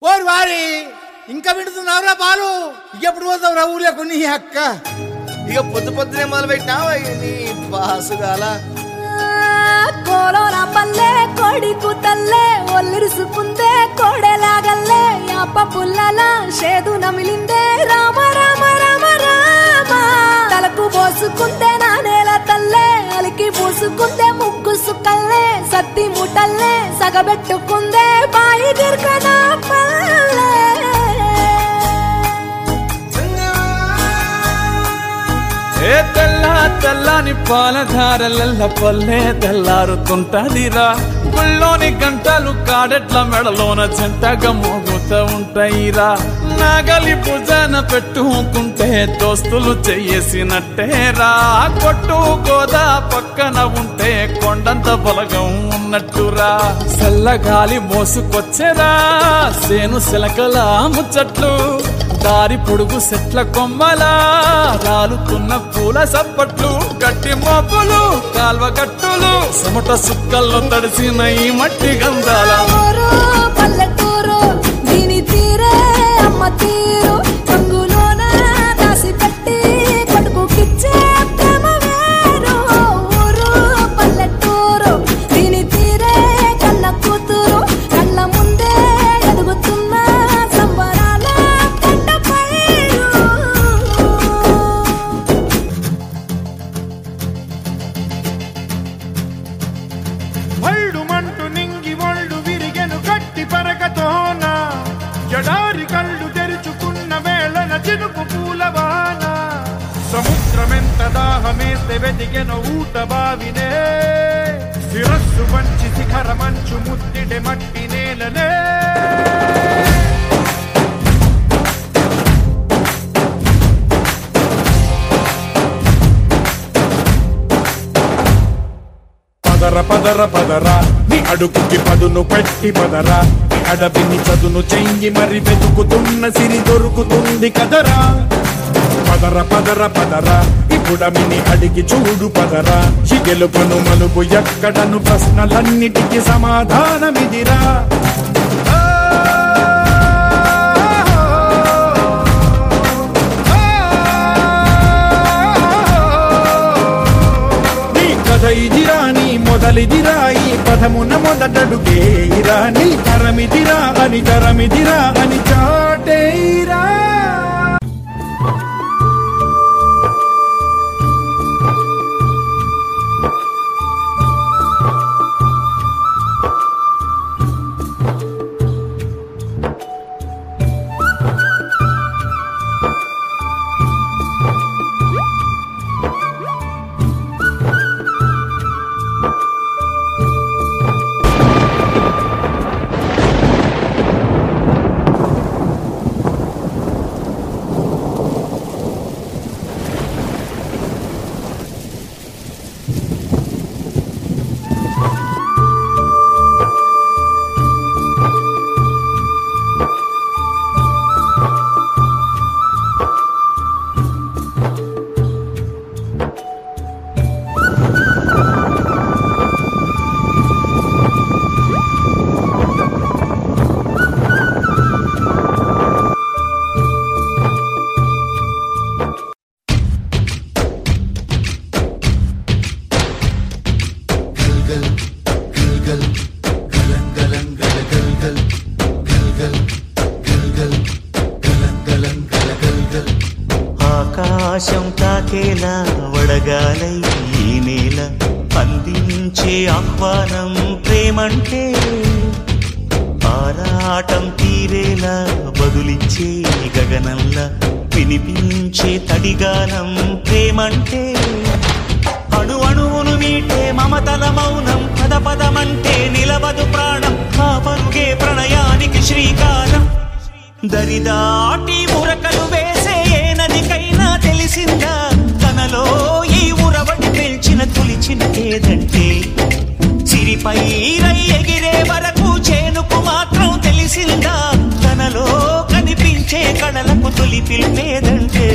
ఓరి వారి ఇంకా వింటున్నావురా బాలు, ఎప్పుడు పోతావు రా ఊళ్ళో కొన్ని అక్క? ఇక పొద్దు పొద్దునే మొదలు పెట్టినావా నీ బాసుగాల? కోలోన పల్లె కోడి కూతల్లే ఒల్లిరుసుకుందే కోడెలాగల్లే యాప పుల్లల షేదు నమిలిందే రామ రామ రామ రామ తలకు పోసుకుందే నానేల తల్లే అలికి పూసుకుందే ముగ్గు సుక్కల్లే సత్తి ముటల్లే సగబెట్టుకుందే బాయి దిర్కనా పల్లె. ఏ తెల్లా తెల్లని పాలధారలల్ల పల్లె తెల్లారుతుంటదిరా, గుళ్ళోని గంటలు కాడెట్ల మెడలోన చెంతగా మోగుతూ ఉంటాయిరా. నాగలి భుజాన పెట్టుకుంటే దోస్తులు చెయ్యేసినట్టేరా, కొట్టు గోదా పక్కన ఉంటే కొండంత బలగం ఉన్నట్టురా. చల్లగాలి మోసుకొచ్చేరా సేను సిలకల ముచ్చట్లు, దారి పొడుగు సెట్ల కొమ్మలా రాలుతున్న పూల సప్పట్లు, గట్టి మోపులు కాల్వ గట్టులు చెమట సుక్కల్లో తడిసిన ఈ మట్టి గంధాల. పల్లెటూరు దీని తీరే అమ్మ తీరు, కంగులోన దాసి పెట్టి కొడుకుకిచ్చే ప్రేమ వేరు. ఊరు పల్లెటూరు దీని తీరే కన్న కూతురు, కళ్ళ ముందే ఎదుగుతున్న సంబరాల పంట పైరు. ఒళ్ళు మంటు నింగి ఒళ్ళు విరిగెను గట్టి పరగతోన, జడారి కళ్ళు తెరుచుకున్న వేళన చినుకు పూలవాన. సముద్రమెంత దాహమేస్తే వెతికెను ఊట బావినే, శిరస్సు వంచి శిఖర మంచు ముద్దిడే మట్టి నేలనే. పదర పదర పదరా నీ అడుగుకి పదును పెట్టి పదరా, నీ అడవిని చదును చెయ్యి మరి వెతుకుతున్న సిరి దొరుకుతుంది కదరా. పదర పదర పదరా ఇప్పుడమిని అడిగి చూడు పదరా, గెలుపును మలుపు ఎక్కడను ప్రశ్నలన్నిటికీ సమాధానమిదిరా. ఇదిరా నీ మొదలిదిరా ఈ పదమున మొదటడుగేరా, నీ తరమిదిరా అని తరమిదిరా అని చాటేరా. ఆకాశం తాకేలా వడగాలై ఈ నేల అందించే ఆహ్వానం ప్రేమంటే, ఆరాటం తీరేలా బదులిచ్చే గగనంలా వినిపించే తడిగానం ప్రేమంటే, అణు అణువును మీటే మమతల మౌనం పద పదమంటే నిలవదు ప్రాణం, ఆ పరుగే ప్రణయానికి శ్రీకారం. దరిదాటి ఉరకలు వేసే ఏ నదికైనా తెలిసిందా తనలో ఈ ఉరవడి పెంచిన తులిచిన ఏదంటే, సిరిపై రై ఎగిరే వరకు చేనుకు మాత్రం తెలిసిందా తనలో కనిపించే కడలకు తొలి పిలిపేదంటే.